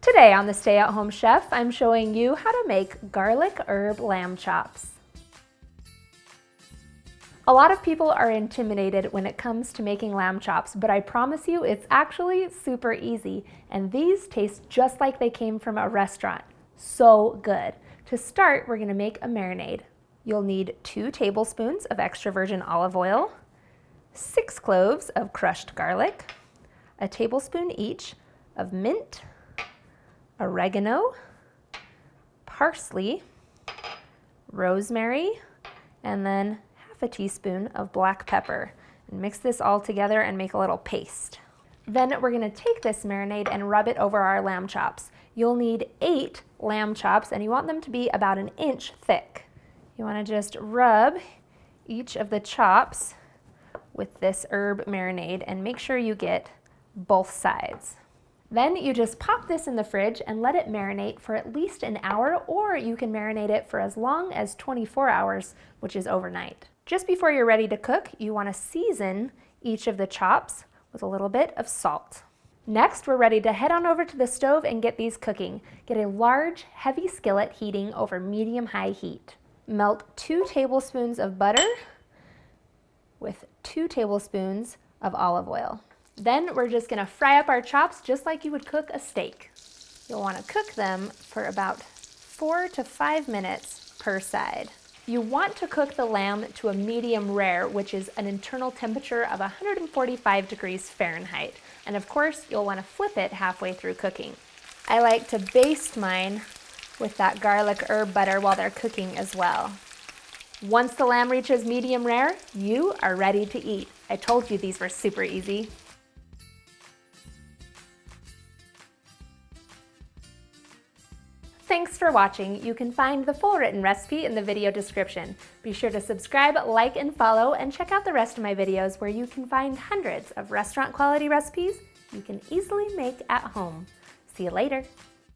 Today on the Stay at Home Chef, I'm showing you how to make garlic herb lamb chops. A lot of people are intimidated when it comes to making lamb chops, but I promise you it's actually super easy, and these taste just like they came from a restaurant. So good. To start, we're gonna make a marinade. You'll need 2 tablespoons of extra virgin olive oil, 6 cloves of crushed garlic, a tablespoon each of mint, oregano, parsley, rosemary, and then half a teaspoon of black pepper. And mix this all together and make a little paste. Then we're gonna take this marinade and rub it over our lamb chops. You'll need 8 lamb chops, and you want them to be about 1 inch thick. You wanna just rub each of the chops with this herb marinade and make sure you get both sides. Then you just pop this in the fridge and let it marinate for at least an hour, or you can marinate it for as long as 24 hours, which is overnight. Just before you're ready to cook, you want to season each of the chops with a little bit of salt. Next, we're ready to head on over to the stove and get these cooking. Get a large, heavy skillet heating over medium-high heat. Melt 2 tablespoons of butter with 2 tablespoons of olive oil. Then we're just gonna fry up our chops just like you would cook a steak. You'll wanna cook them for about 4 to 5 minutes per side. You want to cook the lamb to a medium rare, which is an internal temperature of 145 degrees Fahrenheit. And of course, you'll wanna flip it halfway through cooking. I like to baste mine with that garlic herb butter while they're cooking as well. Once the lamb reaches medium rare, you are ready to eat. I told you these were super easy. Thanks for watching. You can find the full written recipe in the video description. Be sure to subscribe, like, and follow, and check out the rest of my videos where you can find hundreds of restaurant quality recipes you can easily make at home. See you later.